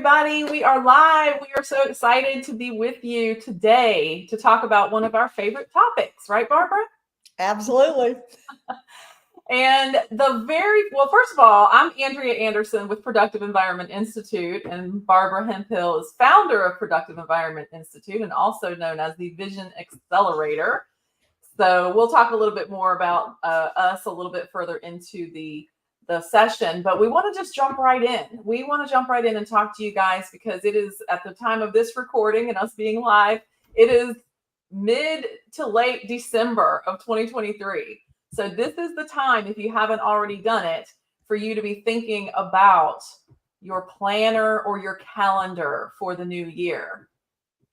everybody. We are live. We are so excited to be with you today to talk about one of our favorite topics, right, Barbara? Absolutely. And first of all, I'm Andrea Anderson with Productive Environment Institute, and Barbara Hemphill is founder of Productive Environment Institute and also known as the Vision Accelerator. So we'll talk a little bit more about us a little bit further into the session, but we want to just jump right in. We want to jump right in and talk to you guys because it is at the time of this recording and us being live, it is mid to late December of 2023. So this is the time, if you haven't already done it, for you to be thinking about your planner or your calendar for the new year.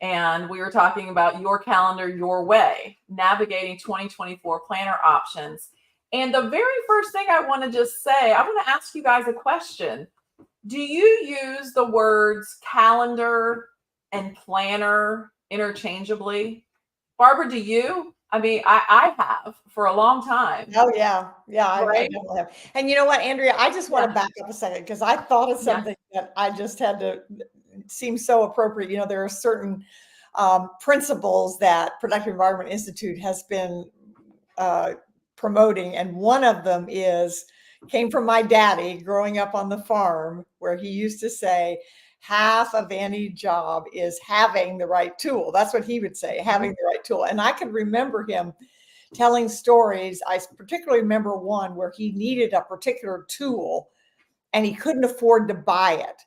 And we were talking about your calendar, your way, navigating 2024 planner options. And the very first thing I want to just say, I want to ask you guys a question. Do you use the words calendar and planner interchangeably? Barbara, do you? I mean, I have for a long time. Oh, yeah. Yeah, Right? I definitely have. And you know what, Andrea, I just want to back up a second because I thought of something that I just had to seem so appropriate. You know, there are certain principles that Productive Environment Institute has been promoting, and one of them came from my daddy growing up on the farm, where he used to say half of any job is having the right tool. That's what he would say, having the right tool. And I can remember him telling stories. I particularly remember one where he needed a particular tool and he couldn't afford to buy it.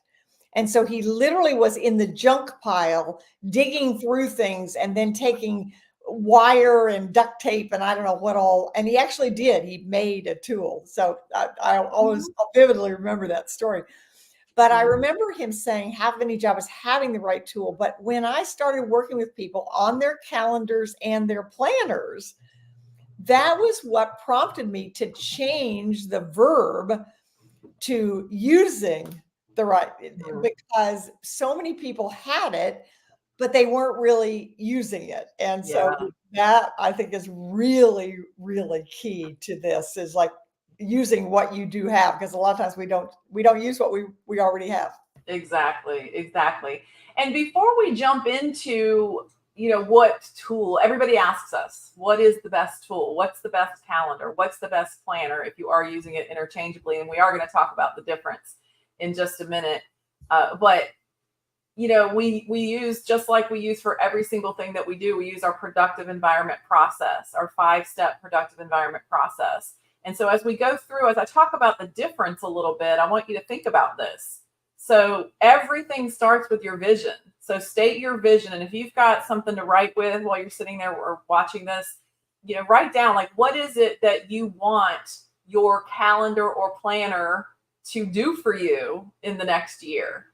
And so he literally was in the junk pile digging through things and then taking wire and duct tape and I don't know what all. And he actually did. He made a tool. So I always vividly remember that story. But I remember him saying half any job is having the right tool. But when I started working with people on their calendars and their planners, that was what prompted me to change the verb to using the right, because so many people had it, but they weren't really using it. And so that I think is really, really key to this, is like using what you do have, because a lot of times we don't use what we already have. Exactly. And before we jump into, what tool, everybody asks us, what is the best tool? What's the best calendar? What's the best planner if you are using it interchangeably? And we are going to talk about the difference in just a minute. But we use, just like we use for every single thing that we do, we use our productive environment process, our 5-step productive environment process. And so as we go through, as I talk about the difference a little bit, I want you to think about this. So everything starts with your vision. So state your vision. And if you've got something to write with while you're sitting there or watching this, write down, like, what is it that you want your calendar or planner to do for you in the next year?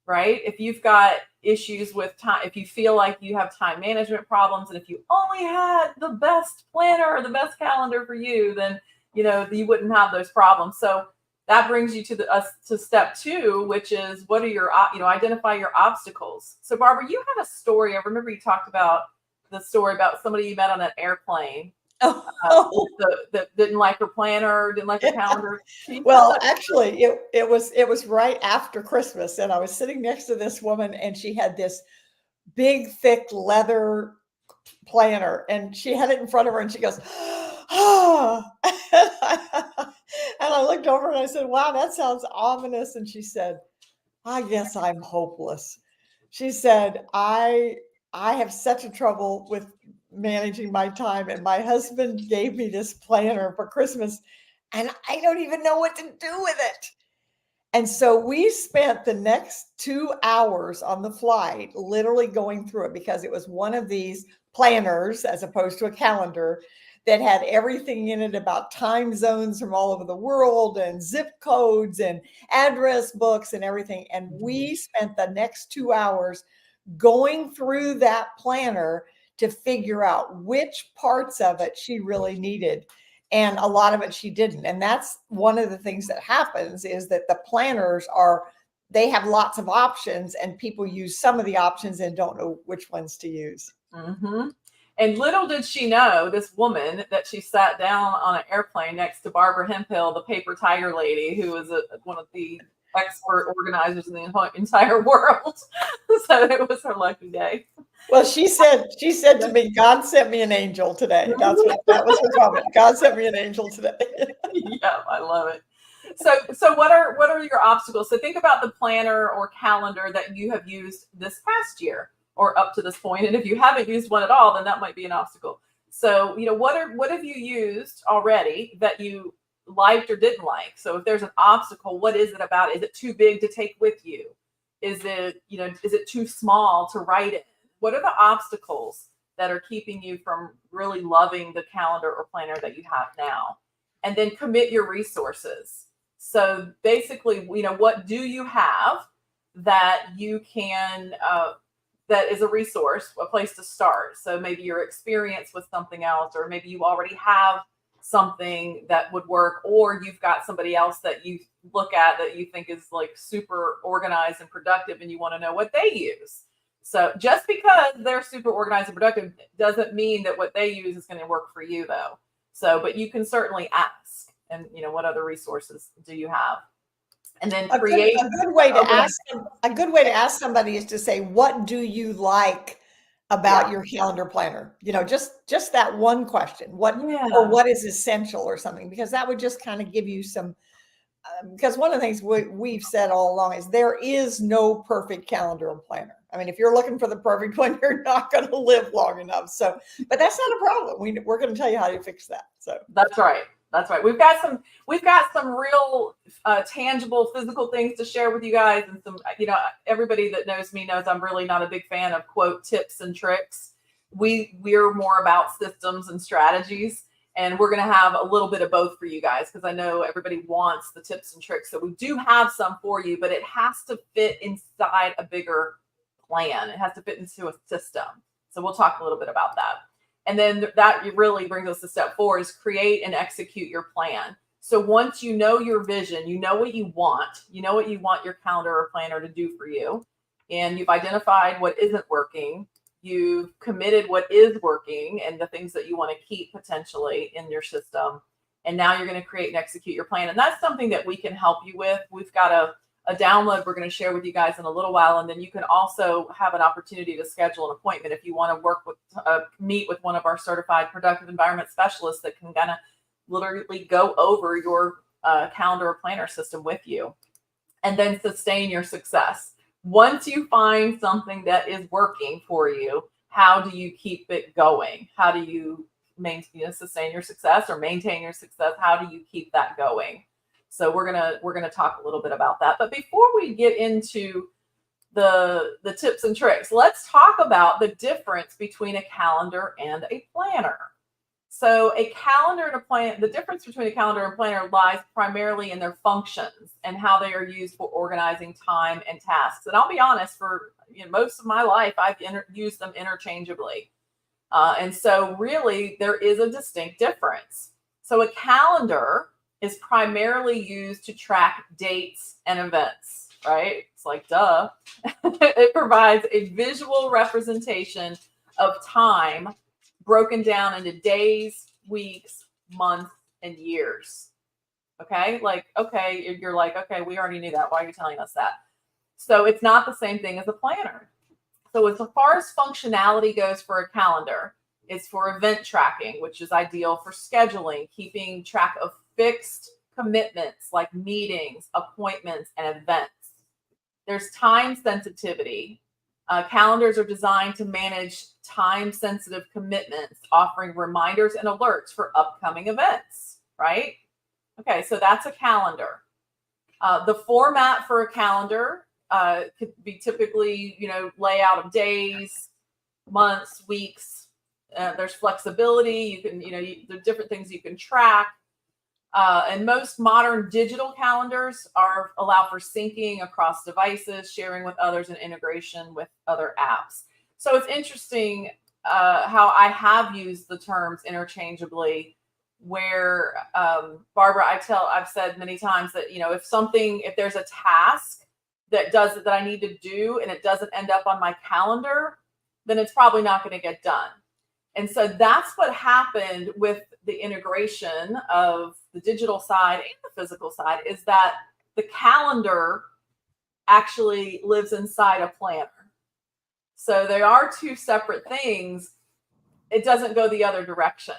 Right? If you've got issues with time, if you feel like you have time management problems, and if you only had the best planner or the best calendar for you, then, you wouldn't have those problems. So that brings you to step 2, which is, what are your, identify your obstacles. So Barbara, you had a story. I remember you talked about the story about somebody you met on an airplane. That didn't like her planner, didn't like her calendar. Well, actually, it was right after Christmas, and I was sitting next to this woman, and she had this big, thick leather planner, and she had it in front of her, and she goes, "Oh!" And I looked over and I said, "Wow, that sounds ominous." And she said, "I guess I'm hopeless." She said, I have such a trouble with managing my time, and my husband gave me this planner for Christmas and I don't even know what to do with it. And so we spent the next 2 hours on the flight literally going through it, because it was one of these planners as opposed to a calendar that had everything in it about time zones from all over the world and zip codes and address books and everything. And we spent the next 2 hours going through that planner to figure out which parts of it she really needed. And a lot of it she didn't. And that's one of the things that happens, is that the planners they have lots of options, and people use some of the options and don't know which ones to use. Mm-hmm. And little did she know, this woman, that she sat down on an airplane next to Barbara Hemphill, the paper tiger lady, who was one of the expert organizers in the entire world. So it was her lucky day. Well, she said to me, God sent me an angel today. That was her comment. God sent me an angel today. Yeah, I love it. So what are your obstacles? So think about the planner or calendar that you have used this past year or up to this point. And if you haven't used one at all, then that might be an obstacle. So, what have you used already that you liked or didn't like? So if there's an obstacle, what is it about? Is it too big to take with you? Is it too small to write in? What are the obstacles that are keeping you from really loving the calendar or planner that you have now? And then commit your resources. So basically, what do you have that you can, that is a resource, a place to start. So maybe your experience with something else, or maybe you already have something that would work, or you've got somebody else that you look at that you think is like super organized and productive and you want to know what they use. So just because they're super organized and productive doesn't mean that what they use is going to work for you though. So, but you can certainly ask, and what other resources do you have? And then create a good way to ask somebody is to say, what do you like about your calendar planner? Just that one question, or what is essential or something, because that would just kind of give you some, because one of the things we've said all along is there is no perfect calendar and planner. I mean, if you're looking for the perfect one, you're not going to live long enough. So, but that's not a problem. We're going to tell you how to fix that. So that's right. That's right. We've got some real tangible physical things to share with you guys, and some, everybody that knows me knows I'm really not a big fan of quote tips and tricks. We're more about systems and strategies, and we're going to have a little bit of both for you guys, because I know everybody wants the tips and tricks. So we do have some for you, but it has to fit inside a bigger plan. It has to fit into a system. So we'll talk a little bit about that. And then that really brings us to step 4, is create and execute your plan. So once you know your vision, you know what you want your calendar or planner to do for you, and you've identified what isn't working, you've committed what is working and the things that you want to keep potentially in your system. And now you're going to create and execute your plan. And that's something that we can help you with. We've got a download we're going to share with you guys in a little while. And then you can also have an opportunity to schedule an appointment if you want to meet with one of our certified productive environment specialists that can kind of literally go over your calendar or planner system with you, and then sustain your success. Once you find something that is working for you, how do you keep it going? How do you sustain your success or maintain your success? How do you keep that going? So we're gonna talk a little bit about that. But before we get into the tips and tricks, let's talk about the difference between a calendar and a planner. So a calendar and a plan, the difference between a calendar and planner lies primarily in their functions and how they are used for organizing time and tasks. And I'll be honest, for most of my life, I've used them interchangeably. And so really there is a distinct difference. So a calendar is primarily used to track dates and events, right? It's like, duh. It provides a visual representation of time broken down into days, weeks, months, and years. Okay? You're like, okay, we already knew that. Why are you telling us that? So it's not the same thing as a planner. So as far as functionality goes for a calendar, it's for event tracking, which is ideal for scheduling, keeping track of fixed commitments like meetings, appointments, and events. There's time sensitivity. Calendars are designed to manage time-sensitive commitments, offering reminders and alerts for upcoming events, right? Okay, so that's a calendar. The format for a calendar could be typically, layout of days, months, weeks. There's flexibility. You can, there are different things you can track. And most modern digital calendars allow for syncing across devices, sharing with others, and integration with other apps. So it's interesting how I have used the terms interchangeably, where Barbara, I've said many times that, if there's a task that I need to do and it doesn't end up on my calendar, then it's probably not going to get done. And so that's what happened with the integration of the digital side and the physical side, is that the calendar actually lives inside a planner. So they are two separate things. It doesn't go the other direction.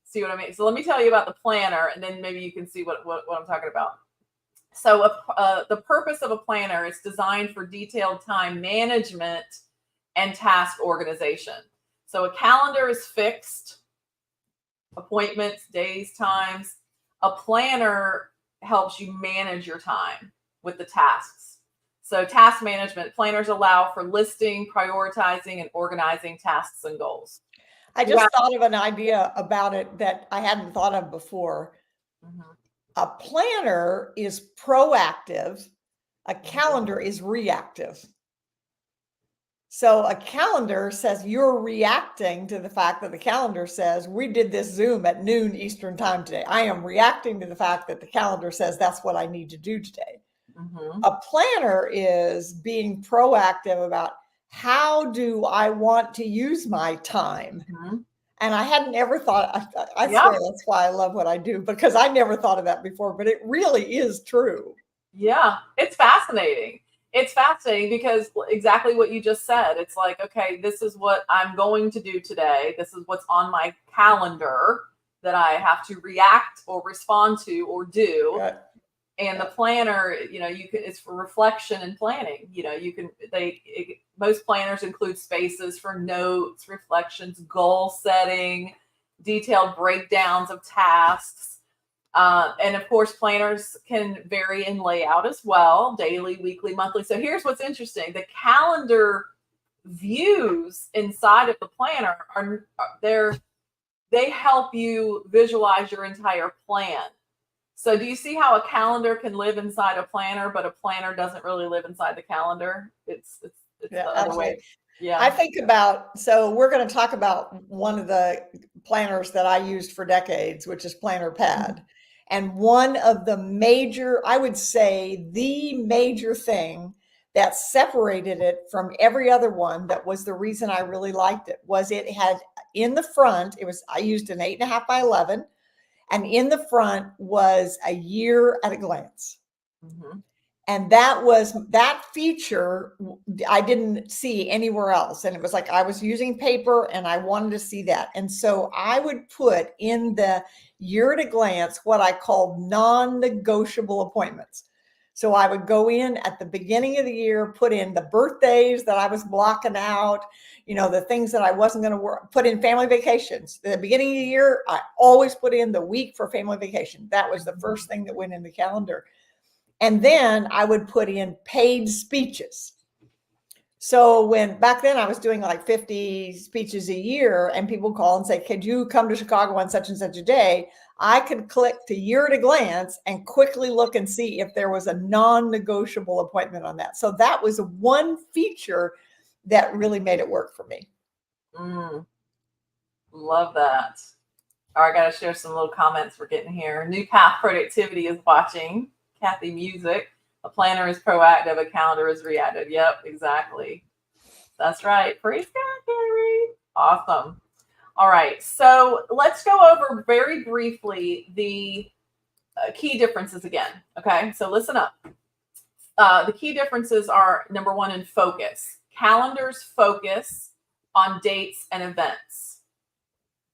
See what I mean? So let me tell you about the planner, and then maybe you can see what I'm talking about. So the purpose of a planner is designed for detailed time management and task organization. So a calendar is fixed, appointments, days, times. A planner helps you manage your time with the tasks. So task management, planners allow for listing, prioritizing, and organizing tasks and goals. I just thought of an idea about it that I hadn't thought of before. Mhm. A planner is proactive. A calendar is reactive. So a calendar says you're reacting to the fact that the calendar says we did this Zoom at noon Eastern time today. I am reacting to the fact that the calendar says that's what I need to do today. A planner is being proactive about how do I want to use my time? And I hadn't ever thought, I swear that's why I love what I do, because I never thought of that before, but it really is true. Yeah, it's fascinating. It's fascinating because exactly what you just said. It's like, okay, this is what I'm going to do today. This is what's on my calendar that I have to react or respond to or do. Right. And the planner, it's for reflection and planning. Most planners include spaces for notes, reflections, goal setting, detailed breakdowns of tasks. And of course, planners can vary in layout as well, daily, weekly, monthly. So here's what's interesting. The calendar views inside of the planner they help you visualize your entire plan. So do you see how a calendar can live inside a planner, but a planner doesn't really live inside the calendar? It's the other way. Yeah. I think about, so we're going to talk about one of the planners that I used for decades, which is Planner Pad. And one of the major, I would say the major thing that separated it from every other one, that was the reason I really liked it, was it had in the front, I used an 8.5 by 11. And in the front was a year at a glance. And that feature I didn't see anywhere else. And it was like I was using paper and I wanted to see that. And so I would put in the year at a glance what I called non-negotiable appointments. So I would go in at the beginning of the year, put in the birthdays that I was blocking out, the things that I wasn't going to put in family vacations. At the beginning of the year, I always put in the week for family vacation. That was the first thing that went in the calendar. And then I would put in paid speeches. So back then I was doing like 50 speeches a year, and people call and say, could you come to Chicago on such and such a day? I could click to year at a glance and quickly look and see if there was a non-negotiable appointment on that. So that was one feature that really made it work for me. Love that. All right, I got to share some little comments we're getting here. New Path Productivity is watching. Kathy Music. A planner is proactive. A calendar is reactive. Yep, exactly. That's right. Praise God, Gary. Awesome. All right. So let's go over very briefly the key differences again. Okay. So listen up. The key differences are, number one, in focus. Calendars focus on dates and events,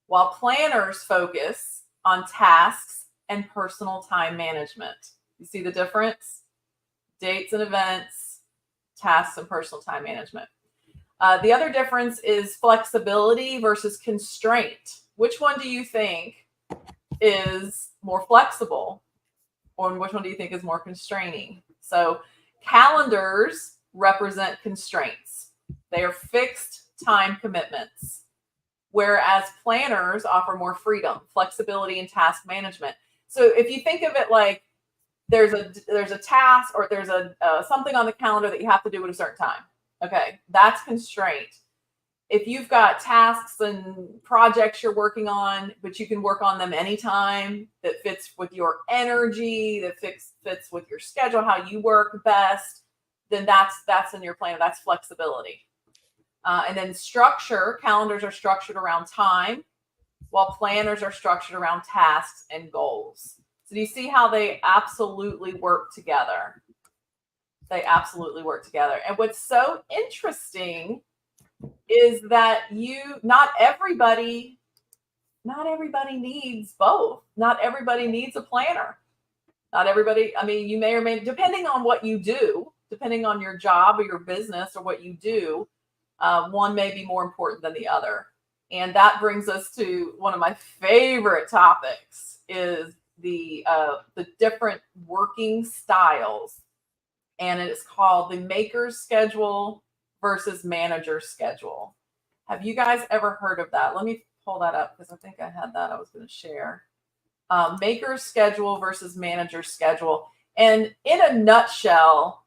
while planners focus on tasks and personal time management. You see the difference? Dates and events, tasks and personal time management. The other difference is flexibility versus constraint. Which one do you think is more flexible, or which one do you think is more constraining? So calendars represent constraints. They are fixed time commitments, whereas planners offer more freedom, flexibility, and task management. So if you think of it like there's a task, or there's something on the calendar that you have to do at a certain time. Okay, that's constraint. If you've got tasks and projects you're working on, but you can work on them anytime, that fits with your energy, that fits with your schedule, how you work best, then that's in your planner. That's flexibility. And then structure, calendars are structured around time, while planners are structured around tasks and goals. So do you see how they absolutely work together? They absolutely work together. And what's so interesting is that not everybody needs both. Not everybody needs a planner. Not everybody, I mean, you may or may, depending on what you do, depending on your job or your business or what you do, one may be more important than the other. And that brings us to one of my favorite topics is the different working styles. And it is called the maker's schedule versus manager's schedule. Have you guys ever heard of that? Let me pull that up because I think I had that I was going to share. Maker's schedule versus manager's schedule. And in a nutshell,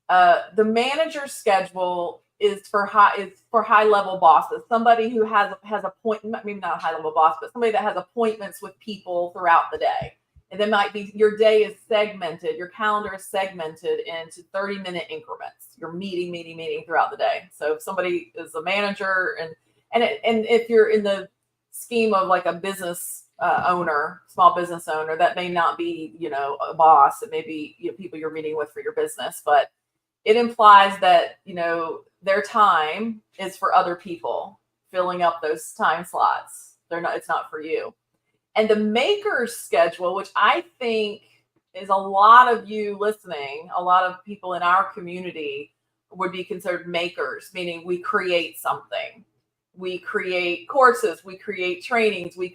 the manager's schedule is for high level bosses, somebody who has appointment, maybe not a high level boss, but somebody that has appointments with people throughout the day. And then might be your day is segmented, your calendar is segmented into 30-minute increments. You're meeting throughout the day. So if somebody is a manager and if you're in the scheme of like a business owner, small business owner, that may not be, a boss. It may be people you're meeting with for your business, but it implies that, their time is for other people, filling up those time slots. It's not for you. And the maker's schedule, which I think is a lot of you listening, a lot of people in our community would be considered makers, meaning we create something. We create courses, we create trainings, we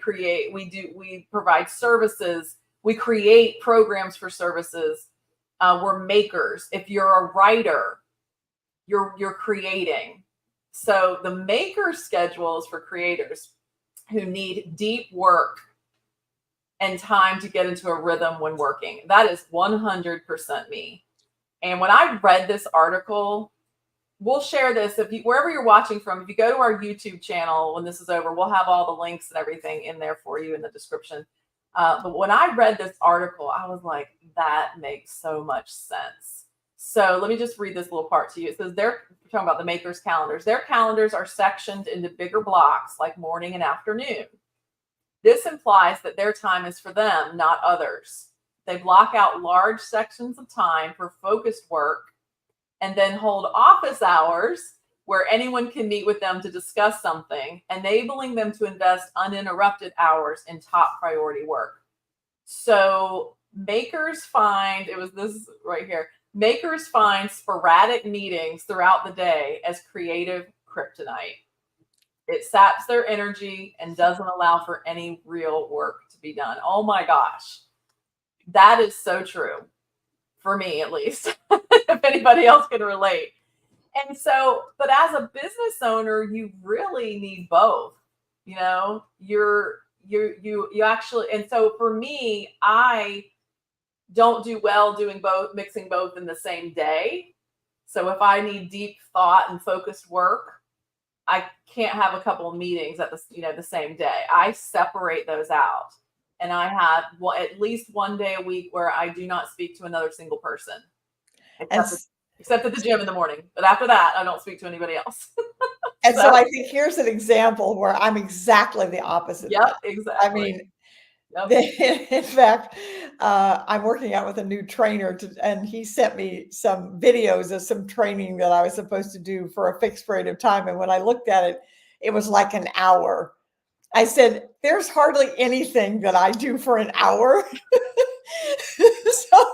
provide services, we create programs for services. We're makers. If you're a writer, you're creating. So the maker's schedule is for creators who need deep work and time to get into a rhythm when working. That is 100% me. And when I read this article, we'll share this wherever you're watching from. If you go to our YouTube channel when this is over, we'll have all the links and everything in there for you in the description. But when I read this article, I was like, that makes so much sense. So let me just read this little part to you. It says we're talking about the makers' calendars. Their calendars are sectioned into bigger blocks like morning and afternoon. This implies that their time is for them, not others. They block out large sections of time for focused work and then hold office hours where anyone can meet with them to discuss something, enabling them to invest uninterrupted hours in top priority work. So makers find, it was this right here, makers find sporadic meetings throughout the day as creative kryptonite. It saps their energy and doesn't allow for any real work to be done. Oh my gosh. That is so true. For me, at least. If anybody else can relate. And so, but as a business owner, you really need both. You actually, and so for me, I don't do well doing both, mixing both in the same day. So if I need deep thought and focused work, I can't have a couple of meetings at the same day. I separate those out. And I have at least one day a week where I do not speak to another single person, except at the gym in the morning. But after that, I don't speak to anybody else. And so I think here's an example where I'm exactly the opposite. Yep, exactly. I mean, in fact, I'm working out with a new trainer and he sent me some videos of some training that I was supposed to do for a fixed period of time. And when I looked at it, it was like an hour. I said, there's hardly anything that I do for an hour. So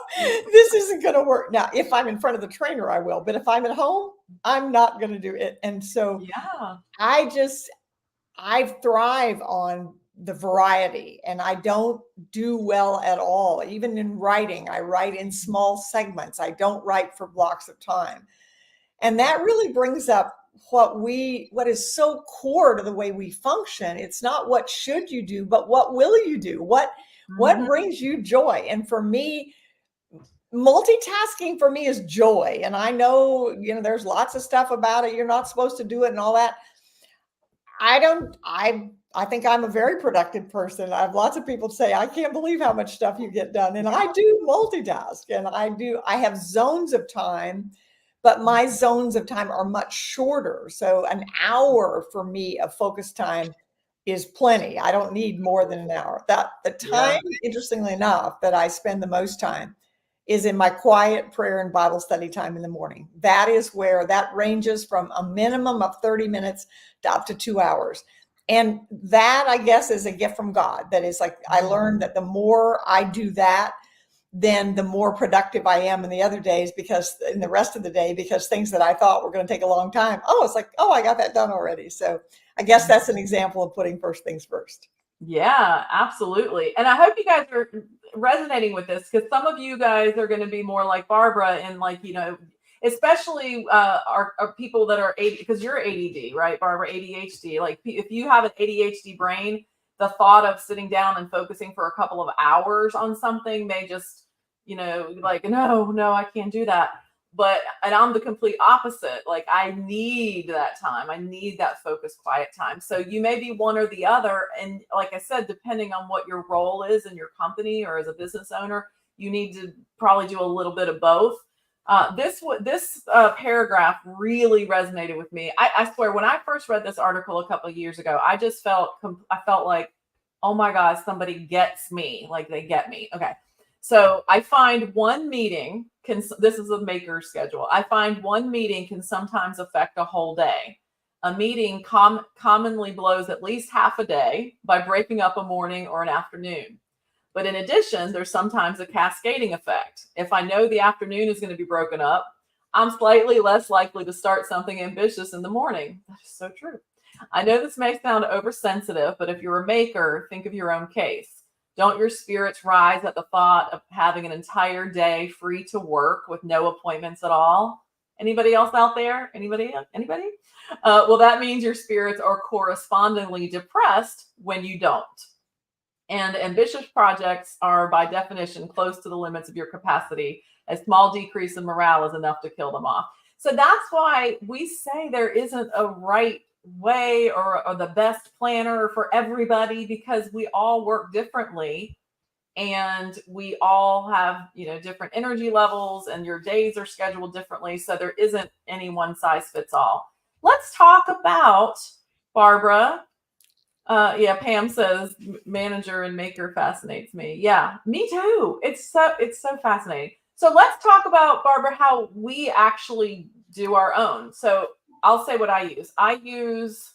this isn't going to work. Now, if I'm in front of the trainer, I will. But if I'm at home, I'm not going to do it. And so I thrive on the variety, and I don't do well at all. Even in writing, I write in small segments. I don't write for blocks of time. And that really brings up what is so core to the way we function. It's not what should you do, but what will you do? What brings you joy? And for me, multitasking for me is joy. And I know, there's lots of stuff about it. You're not supposed to do it and all that. I think I'm a very productive person. I have lots of people say, I can't believe how much stuff you get done. And I do multitask, and I have zones of time, but my zones of time are much shorter. So an hour for me of focus time is plenty. I don't need more than an hour. The time, interestingly enough, that I spend the most time is in my quiet prayer and Bible study time in the morning. That is where that ranges from a minimum of 30 minutes to up to 2 hours. And that, I guess, is a gift from God. That is like, I learned that the more I do that, then the more productive I am in the other days, because in the rest of the day, because things that I thought were going to take a long time, it's like, I got that done already. So I guess that's an example of putting first things first. Yeah, absolutely. And I hope you guys are resonating with this, because some of you guys are going to be more like Barbara, and like, especially our people that are because you're ADD, right, Barbara? ADHD. Like, if you have an ADHD brain, the thought of sitting down and focusing for a couple of hours on something may just, like, no, I can't do that. And I'm the complete opposite. Like, I need that time. I need that focused, quiet time. So you may be one or the other. And like I said, depending on what your role is in your company or as a business owner, you need to probably do a little bit of both. This paragraph really resonated with me. I swear, when I first read this article a couple of years ago, I felt like, oh my God, somebody gets me. Like, they get me. Okay. So I find one meeting this is a maker schedule. I find one meeting can sometimes affect a whole day. A meeting commonly blows at least half a day by breaking up a morning or an afternoon. But in addition, there's sometimes a cascading effect. If I know the afternoon is going to be broken up, I'm slightly less likely to start something ambitious in the morning. That is so true. I know this may sound oversensitive, but if you're a maker, think of your own case. Don't your spirits rise at the thought of having an entire day free to work with no appointments at all? Anybody else out there? Anybody? Well, that means your spirits are correspondingly depressed when you don't. And ambitious projects are, by definition, close to the limits of your capacity. A small decrease in morale is enough to kill them off. So that's why we say there isn't a right way or the best planner for everybody, because we all work differently, and we all have, different energy levels, and your days are scheduled differently. So there isn't any one size fits all. Let's talk about, Barbara. Pam says manager and maker fascinates me. Yeah, me too. It's so fascinating. So let's talk about, Barbara, how we actually do our own. So I'll say what I use. I use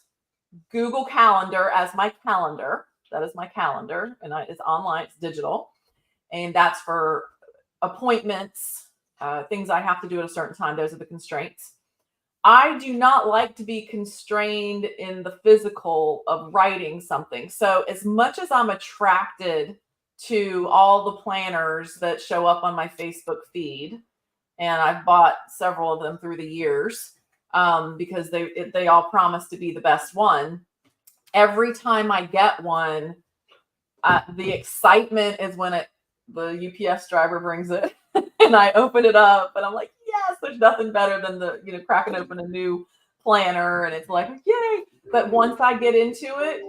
Google Calendar as my calendar. That is my calendar, and it's online, it's digital, and that's for appointments, things I have to do at a certain time. Those are the constraints. I do not like to be constrained in the physical of writing something. So as much as I'm attracted to all the planners that show up on my Facebook feed, and I've bought several of them through the years, because they all promise to be the best one. Every time I get one, the excitement is when the UPS driver brings it and I open it up and I'm like, yes, there's nothing better than cracking open a new planner, and it's like, yay. But once I get into it,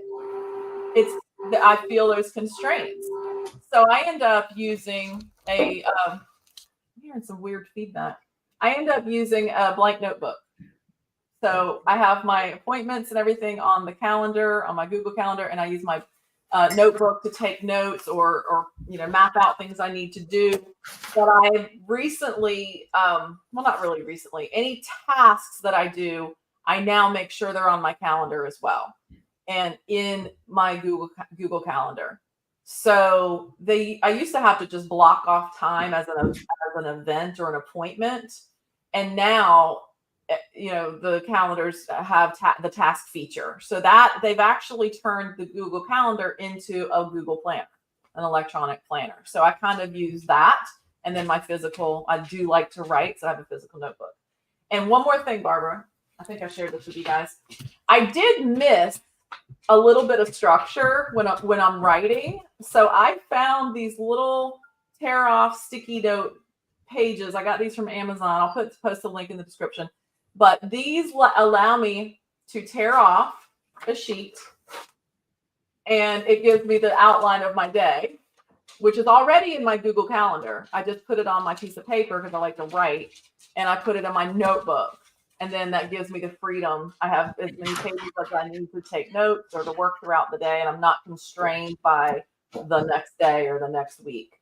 I feel those constraints. So I end up using I'm hearing some weird feedback. I end up using a blank notebook. So I have my appointments and everything on the calendar, on my Google Calendar, and I use my notebook to take notes or map out things I need to do. But I recently, not really recently, any tasks that I do, I now make sure they're on my calendar as well, and in my Google Calendar. So I used to have to just block off time as an event or an appointment, and now the calendars have the task feature, so that they've actually turned the Google Calendar into a Google Planner, an electronic planner. So I kind of use that, and then my physical. I do like to write, so I have a physical notebook. And one more thing, Barbara, I think I shared this with you guys. I did miss a little bit of structure when I'm writing, so I found these little tear off sticky note pages. I got these from Amazon. I'll post a link in the description. But these allow me to tear off a sheet, and it gives me the outline of my day, which is already in my Google Calendar. I just put it on my piece of paper because I like to write, and I put it in my notebook. And then that gives me the freedom. I have as many pages as I need to take notes or to work throughout the day, and I'm not constrained by the next day or the next week.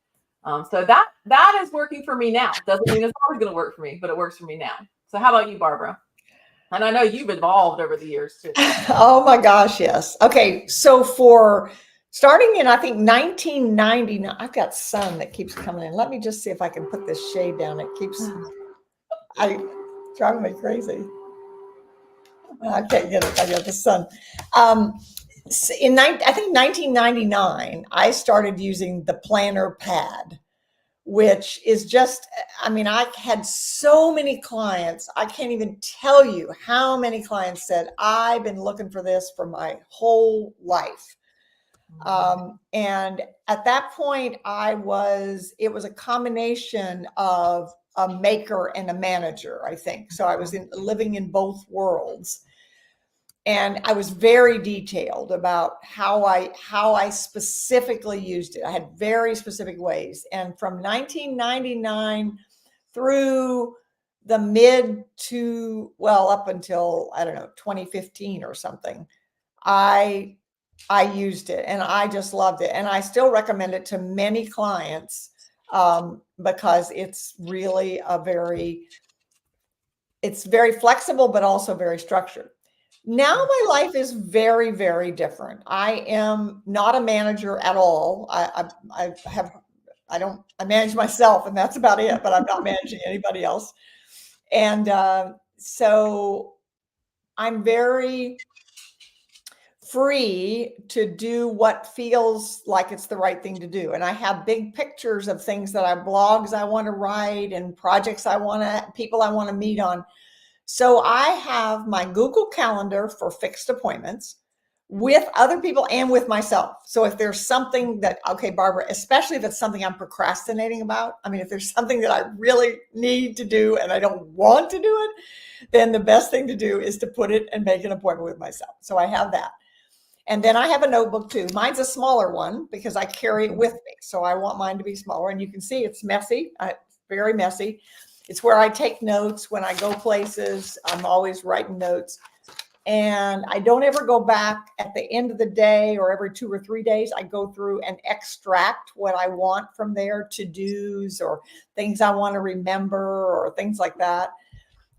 So that is working for me now. Doesn't mean it's always going to work for me, but it works for me now. So how about you, Barbara? And I know you've evolved over the years too. Oh my gosh, yes. Okay, so for starting in, I think 1999, I've got sun that keeps coming in. Let me just see if I can put this shade down. It keeps driving me crazy. I can't get it. I got the sun. I think 1999, I started using the planner pad, which is just, I mean, I had so many clients. I can't even tell you how many clients said, I've been looking for this for my whole life. And at that point, it was a combination of a maker and a manager, I think. So I was living in both worlds. And I was very detailed about how I specifically used it. I had very specific ways. And from 1999 through the up until, I don't know, 2015 or something, I used it and I just loved it. And I still recommend it to many clients because it's really it's very flexible, but also very structured. Now my life is very, very different. I am not a manager at all. I manage myself and that's about it, but I'm not managing anybody else. And so I'm very free to do what feels like it's the right thing to do. And I have big pictures of things blogs I want to write and projects people I want to meet on. So I have my Google Calendar for fixed appointments with other people and with myself. So if there's something that, okay, Barbara, especially if it's something I'm procrastinating about, I mean, if there's something that I really need to do and I don't want to do it, then the best thing to do is to put it and make an appointment with myself. So I have that. And then I have a notebook too. Mine's a smaller one because I carry it with me. So I want mine to be smaller. And you can see it's messy, very messy. It's where I take notes when I go places. I'm always writing notes. And I don't ever go back at the end of the day or every 2 or 3 days. I go through and extract what I want from there, to-dos or things I want to remember or things like that.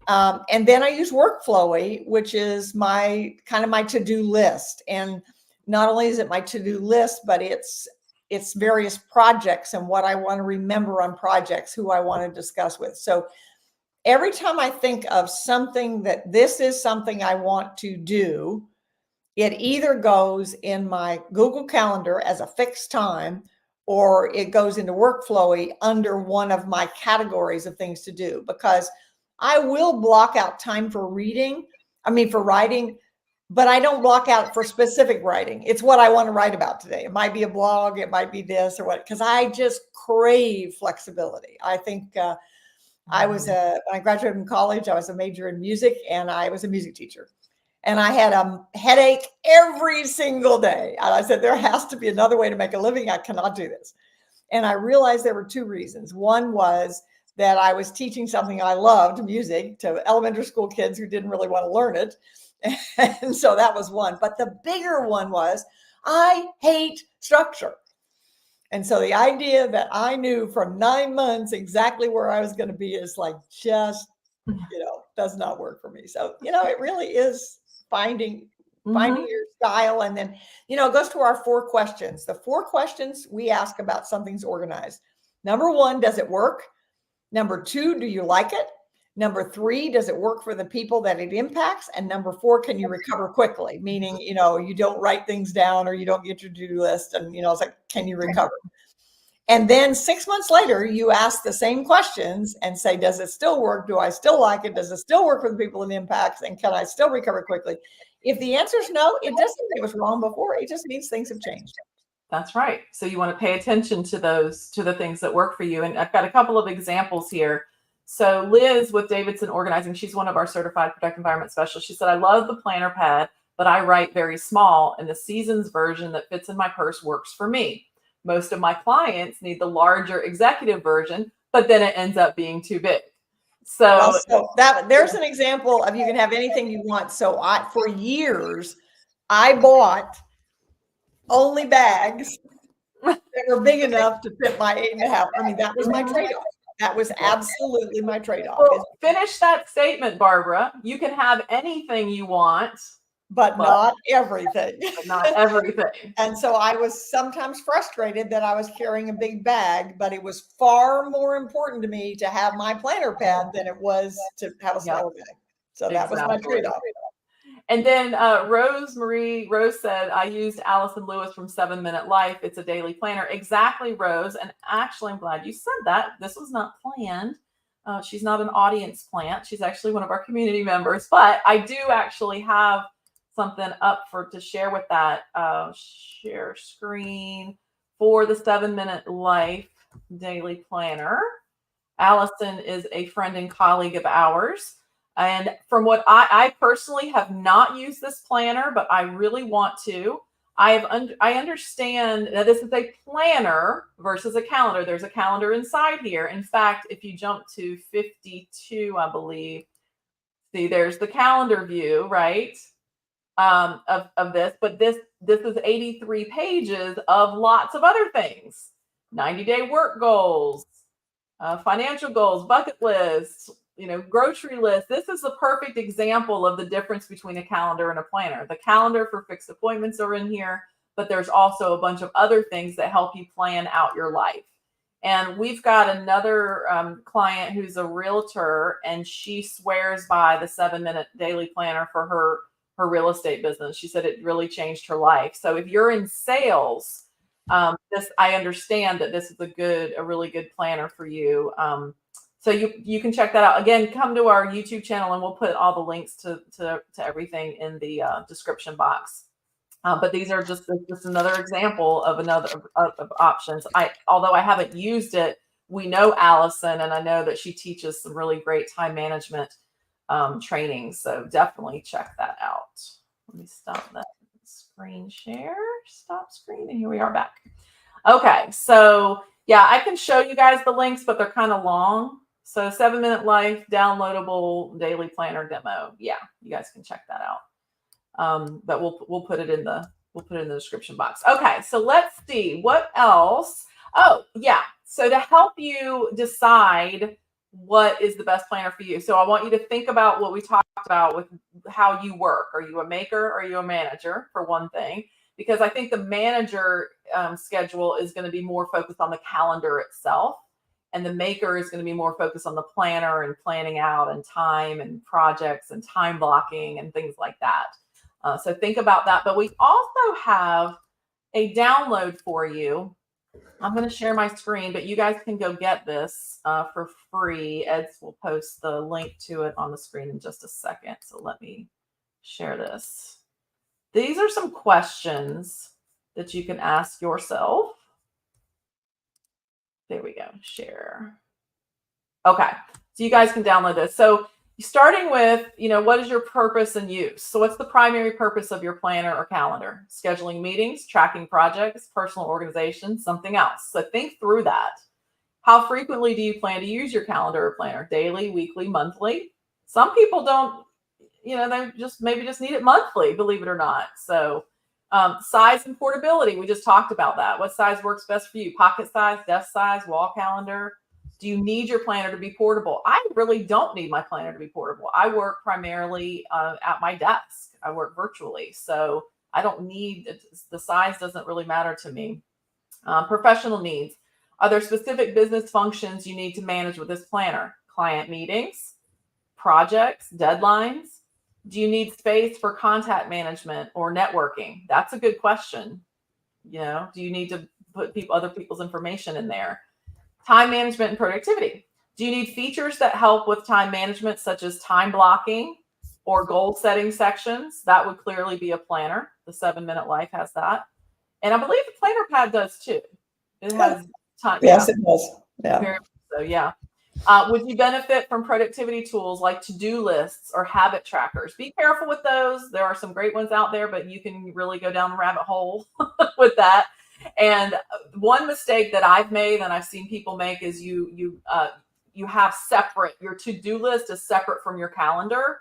And then I use Workflowy, which is my to-do list. And not only is it my to-do list, but it's various projects and what I want to remember on projects, who I want to discuss with. So every time I think of something that this is something I want to do, it either goes in my Google Calendar as a fixed time, or it goes into Workflowy under one of my categories of things to do, because I will block out time for writing, but I don't block out for specific writing. It's what I want to write about today. It might be a blog, it might be this or what, because I just crave flexibility. I think when I graduated from college, I was a major in music and I was a music teacher. And I had a headache every single day. And I said, there has to be another way to make a living. I cannot do this. And I realized there were 2 reasons. One was that I was teaching something I loved, music, to elementary school kids who didn't really want to learn it. And so that was one. But the bigger one was I hate structure. And so the idea that I knew for 9 months exactly where I was going to be is like just, does not work for me. So, it really is finding your style. And then, it goes to our 4 questions. The 4 questions we ask about something's organized. Number 1, does it work? Number 2, do you like it? Number 3, does it work for the people that it impacts? And number 4, can you recover quickly? Meaning, you don't write things down or you don't get your to-do list and, it's like, can you recover? And then 6 months later, you ask the same questions and say, does it still work? Do I still like it? Does it still work for the people it impacts? And can I still recover quickly? If the answer is no, it doesn't mean it was wrong before. It just means things have changed. That's right. So you want to pay attention to the things that work for you. And I've got a couple of examples here. So Liz with Davidson Organizing, she's one of our certified productive environment specialists. She said, I love the planner pad, but I write very small and the seasons version that fits in my purse works for me. Most of my clients need the larger executive version, but then it ends up being too big. So So there's an example of you can have anything you want. So for years, I bought only bags that were big enough to fit my 8.5. I mean, that was my trade-off. That was absolutely my trade-off. well, finish that statement, Barbara. You can have anything you want, but not everything. but not everything. And so I was sometimes frustrated that I was carrying a big bag, but it was far more important to me to have my planner pad than it was to have a smaller bag. So that was my trade-off. And then Rose said, I used Allison Lewis from 7 Minute Life. It's a daily planner. Exactly, Rose. And actually, I'm glad you said that. This was not planned. She's not an audience plant. She's actually one of our community members. But I do actually have something up to share with that. Share screen for the 7 Minute Life daily planner. Allison is a friend and colleague of ours. And from what I personally have not used this planner, but I really want to. I understand that this is a planner versus a calendar. There's a calendar inside here. In fact, if you jump to 52, I believe, see, there's the calendar view, right? Of this, but this is 83 pages of lots of other things: 90-day work goals, financial goals, bucket lists, grocery list. This is a perfect example of the difference between a calendar and a planner. The calendar for fixed appointments are in here, but there's also a bunch of other things that help you plan out your life. And we've got another client who's a realtor, and she swears by the 7 Minute daily planner for her real estate business. She said it really changed her life. So if you're in sales, I understand that this is a really good planner for you. So you can check that out. Again, come to our YouTube channel and we'll put all the links to everything in the description box. But these are just another example of of options. Although I haven't used it, we know Allison, and I know that she teaches some really great time management training. So definitely check that out. Let me stop that screen share. Stop screen, and here we are back. Okay, so yeah, I can show you guys the links, but they're kind of long. So 7 Minute Life downloadable daily planner demo. Yeah, you guys can check that out. But we'll put it in the description box. Okay, so let's see what else. Oh yeah, so to help you decide what is the best planner for you. So I want you to think about what we talked about with how you work. Are you a maker or are you a manager, for one thing? Because I think the manager schedule is going to be more focused on the calendar itself. And the maker is going to be more focused on the planner and planning out and time and projects and time blocking and things like that. So think about that. But we also have a download for you. I'm going to share my screen, but you guys can go get this for free. Eds will post the link to it on the screen in just a second. So let me share this. These are some questions that you can ask yourself. There we go. Share. Okay. So you guys can download this. So starting with, what is your purpose and use? So what's the primary purpose of your planner or calendar? Scheduling meetings, tracking projects, personal organization, something else. So think through that. How frequently do you plan to use your calendar or planner? Daily, weekly, monthly? Some people don't, they just need it monthly, believe it or not. So size and portability, we just talked about that. What size works best for you? Pocket size, desk size, wall calendar? Do you need your planner to be portable? I really don't need my planner to be portable. I work primarily at my desk. I work virtually. So I don't need, the size doesn't really matter to me. Professional needs. Are there specific business functions you need to manage with this planner? Client meetings, projects, deadlines? Do you need space for contact management or networking? That's a good question. Do you need to put other people's information in there? Time management and productivity. Do you need features that help with time management, such as time blocking or goal setting sections? That would clearly be a planner. The 7 Minute Life has that. And I believe the planner pad does too. It has time. Yes, it does. Yeah. Very so, yeah. Would you benefit from productivity tools like to-do lists or habit trackers? Be careful with those. There are some great ones out there, but you can really go down the rabbit hole with that. And one mistake that I've made and I've seen people make is you have separate, your to-do list is separate from your calendar.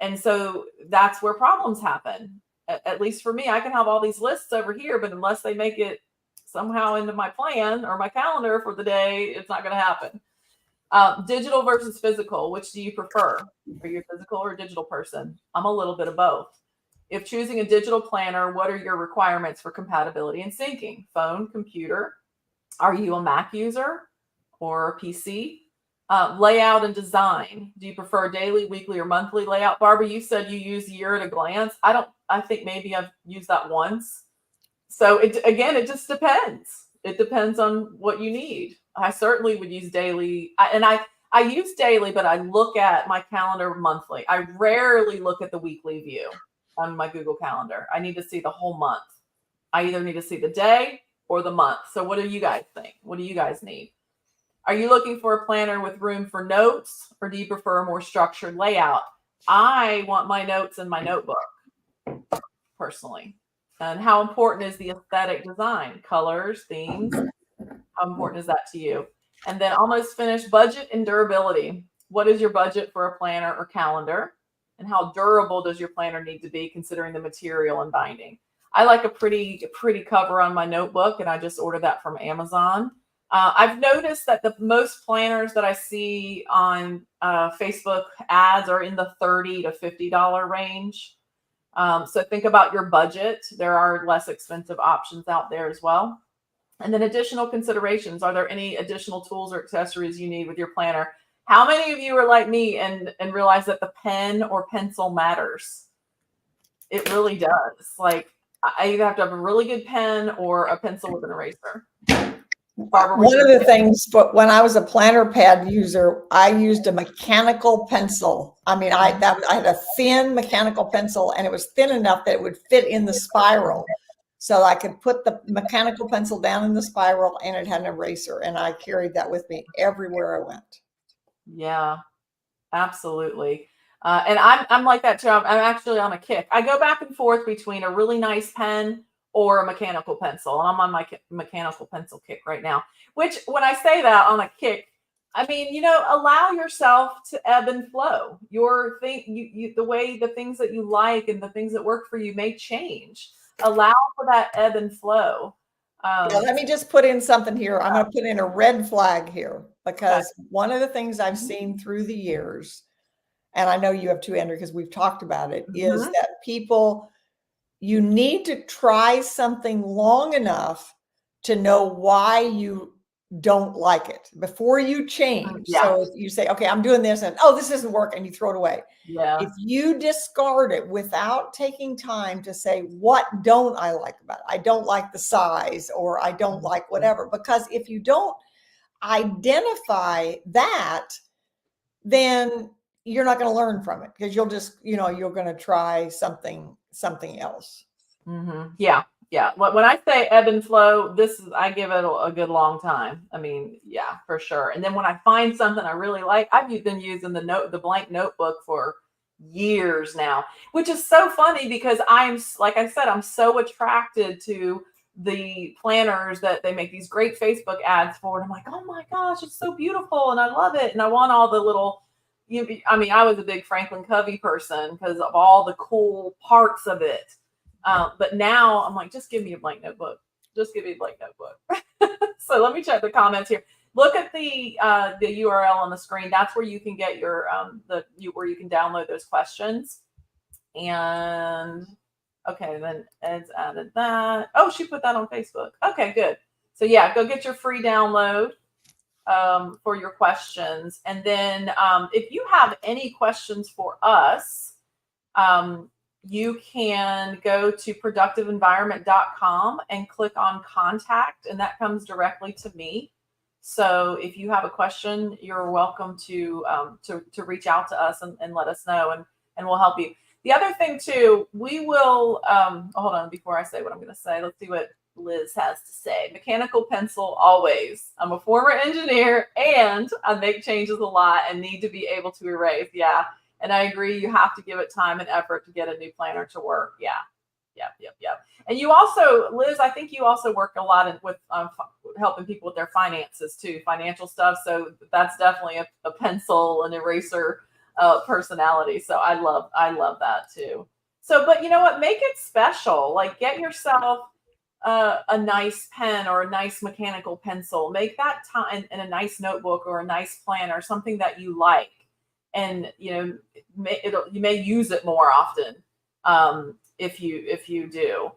And so that's where problems happen. At least for me, I can have all these lists over here, but unless they make it somehow into my plan or my calendar for the day, it's not going to happen. Digital versus physical, which do you prefer? Are you a physical or a digital person? I'm a little bit of both. If choosing a digital planner, what are your requirements for compatibility and syncing? Phone, computer? Are you a Mac user or a PC? Layout and design. Do you prefer daily, weekly, or monthly layout? Barbara, you said you use year at a glance. I think maybe I've used that once. So it just depends. It depends on what you need. I certainly would use daily. I use daily, but I look at my calendar monthly. I rarely look at the weekly view on my Google Calendar. I need to see the whole month. I either need to see the day or the month. So what do you guys think? What do you guys need? Are you looking for a planner with room for notes, or do you prefer a more structured layout? I want my notes in my notebook, personally. And how important is the aesthetic design? Colors, themes? How important is that to you? And then almost finished, budget and durability. What is your budget for a planner or calendar? And how durable does your planner need to be considering the material and binding? I like a pretty cover on my notebook, and I just ordered that from Amazon. I've noticed that the most planners that I see on Facebook ads are in the $30 to $50 range. So think about your budget. There are less expensive options out there as well. And then additional considerations. Are there any additional tools or accessories you need with your planner? How many of you are like me and realize that the pen or pencil matters? It really does. Like, I either have to have a really good pen or a pencil with an eraser. Barbara, one of the things, but when I was a planner pad user, I used a mechanical pencil. I mean, I had a thin mechanical pencil, and it was thin enough that it would fit in the spiral. So I could put the mechanical pencil down in the spiral, and it had an eraser, and I carried that with me everywhere I went. Yeah, absolutely. And I'm like that too. I'm actually on a kick. I go back and forth between a really nice pen or a mechanical pencil. And I'm on my mechanical pencil kick right now, which when I say that, on a kick, I mean, allow yourself to ebb and flow. The way the things that you like and the things that work for you may change. Allow for that ebb and flow. Let me just put in something here. I'm going to put in a red flag here, because one of the things I've seen through the years, and I know you have too, Andrea, because we've talked about it, is that people, you need to try something long enough to know why you don't like it before you change. Yeah. So if you say, okay, I'm doing this, and this isn't working, you throw it away. Yeah. If you discard it without taking time to say, what don't I like about it? I don't like the size, or I don't like whatever. Because if you don't identify that, then you're not going to learn from it, because you'll just, you're going to try something else. Mm-hmm. Yeah. Yeah. When I say ebb and flow, I give it a good long time. I mean, yeah, for sure. And then when I find something I really like, I've been using the blank notebook for years now, which is so funny because like I said, I'm so attracted to the planners that they make these great Facebook ads for. And I'm like, oh my gosh, it's so beautiful. And I love it. And I want all the little, I was a big Franklin Covey person because of all the cool parts of it. But now I'm like, just give me a blank notebook. Just give me a blank notebook. So let me check the comments here. Look at the URL on the screen. That's where you can get your where you can download those questions. And okay, then Ed's added that. Oh, she put that on Facebook. Okay, good. So yeah, go get your free download for your questions. And then if you have any questions for us, you can go to productiveenvironment.com and click on contact, and that comes directly to me. So if you have a question, you're welcome to reach out to us and let us know, and we'll help you. The other thing too, we will, hold on, before I say what I'm going to say, let's see what Liz has to say. Mechanical pencil always. I'm a former engineer and I make changes a lot and need to be able to erase. Yeah. And I agree, you have to give it time and effort to get a new planner to work. Yeah. Yep. And you also, Liz, I think you also work a lot with helping people with their finances too, financial stuff. So that's definitely a pencil and eraser personality. So I love that too. So, but you know what? Make it special. Like get yourself a nice pen or a nice mechanical pencil. Make that time in a nice notebook or a nice planner, something that you like, and you may use it more often if you do.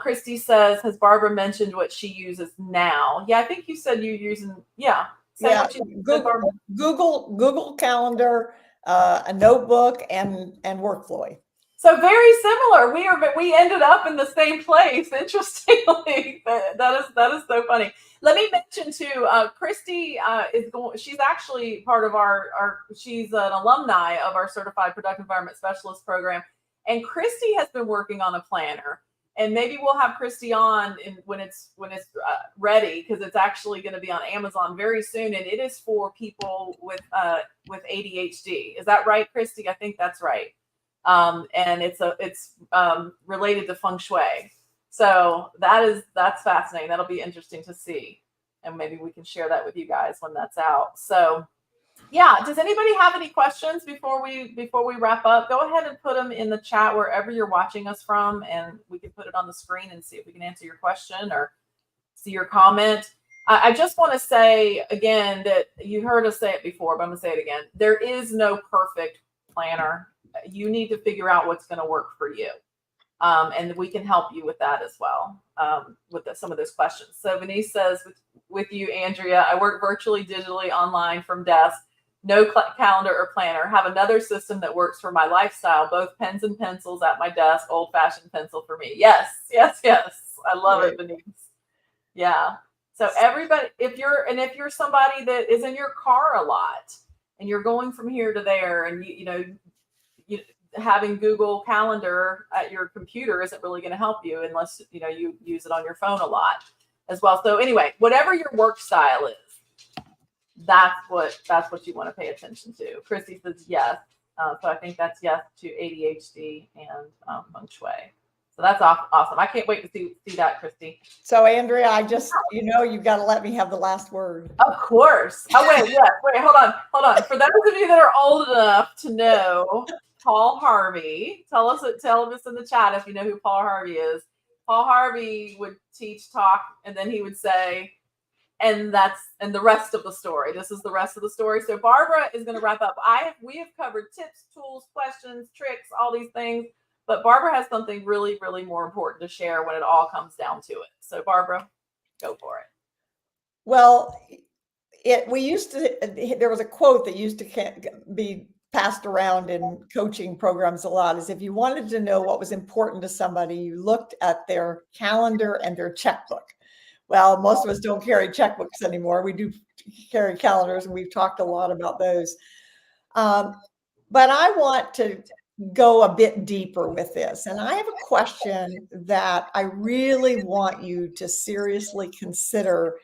Christy says, has Barbara mentioned what she uses now? Yeah, I think you said you're using. Yeah, yeah. Google Calendar, a notebook, and workflow. So very similar. We ended up in the same place. Interestingly, that is so funny. Let me mention too. Christy is going. She's actually part of our. She's an alumni of our Certified Productive Environment Specialist program, and Christy has been working on a planner. And maybe we'll have Christy on when it's ready, because it's actually going to be on Amazon very soon, and it is for people with ADHD. Is that right, Christy? I think that's right. And it's related to feng shui. So that's fascinating. That'll be interesting to see, and maybe we can share that with you guys when that's out. So yeah, does anybody have any questions before we wrap up? Go ahead and put them in the chat wherever you're watching us from, and we can put it on the screen and see if we can answer your question or see your comment. I just want to say again that you heard us say it before, but I'm going to say it again. There is no perfect planner. You need to figure out what's going to work for you. And we can help you with that as well, with some of those questions. So Venice says, with you, Andrea, I work virtually, digitally, online from desk, no calendar or planner, have another system that works for my lifestyle, both pens and pencils at my desk, old-fashioned pencil for me. Yes. I love it, Venice. Yeah. So everybody, if you're somebody that is in your car a lot and you're going from here to there, and you having Google Calendar at your computer isn't really going to help you unless you use it on your phone a lot as well. So anyway, whatever your work style is, that's what you want to pay attention to. Christy says yes. So I think that's yes to ADHD and feng shui. So that's awesome. I can't wait to see that, Christy. So Andrea, I just, you've got to let me have the last word. Of course. Oh wait, yeah. Wait, hold on. For those of you that are old enough to know Paul Harvey, tell us in the chat if you know who Paul Harvey is. Paul Harvey would teach, talk, and then he would say, and the rest of the story. This is the rest of the story. So Barbara is going to wrap up. We have covered tips, tools, questions, tricks, all these things, but Barbara has something really, really more important to share when it all comes down to it. So Barbara, go for it. Well, there was a quote that used to be passed around in coaching programs a lot, is if you wanted to know what was important to somebody, you looked at their calendar and their checkbook. Well, most of us don't carry checkbooks anymore. We do carry calendars, and we've talked a lot about those. But I want to go a bit deeper with this. And I have a question that I really want you to seriously consider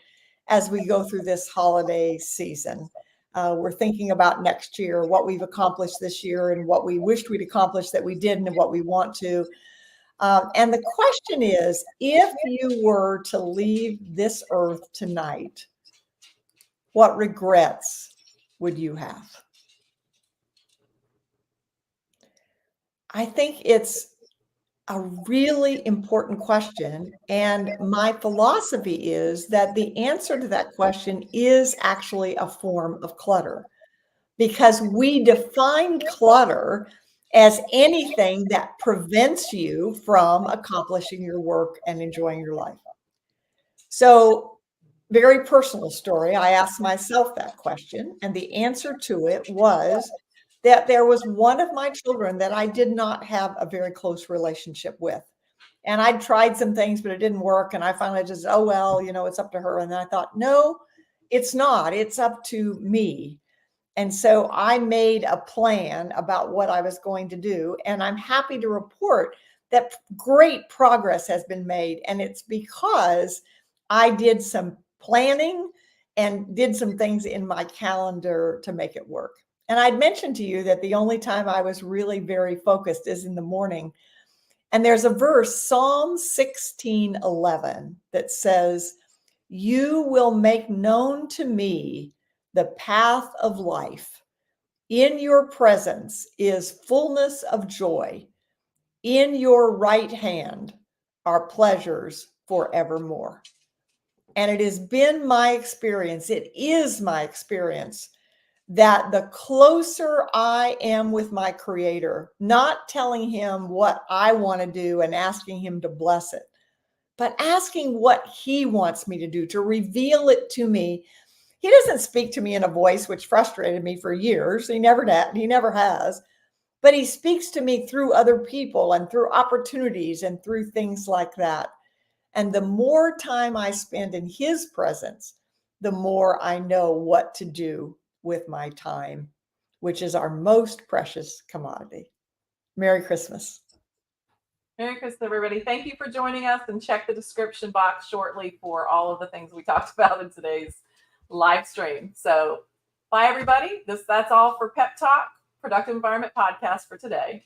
as we go through this holiday season. We're thinking about next year, what we've accomplished this year and what we wished we'd accomplished that we didn't, and what we want to. And the question is, if you were to leave this earth tonight, what regrets would you have? I think it's a really important question. And my philosophy is that the answer to that question is actually a form of clutter, because we define clutter as anything that prevents you from accomplishing your work and enjoying your life. So, very personal story. I asked myself that question, and the answer to it was that there was one of my children that I did not have a very close relationship with. And I'd tried some things, but it didn't work. And I finally just, oh, well, it's up to her. And then I thought, no, it's not. It's up to me. And so I made a plan about what I was going to do. And I'm happy to report that great progress has been made. And it's because I did some planning and did some things in my calendar to make it work. And I'd mentioned to you that the only time I was really very focused is in the morning. And there's a verse, Psalm 16:11, that says, You will make known to me the path of life. In your presence is fullness of joy. In your right hand are pleasures forevermore. And it has been my experience, it is my experience, that the closer I am with my Creator, not telling him what I want to do and asking him to bless it, but asking what he wants me to do, to reveal it to me. He doesn't speak to me in a voice which frustrated me for years. He never has. But he speaks to me through other people and through opportunities and through things like that. And the more time I spend in his presence, the more I know what to do with my time, which is our most precious commodity. Merry Christmas. Merry Christmas, everybody. Thank you for joining us, and check the description box shortly for all of the things we talked about in today's live stream. So bye, everybody. That's all for Pep Talk, Productive Environment Podcast for today.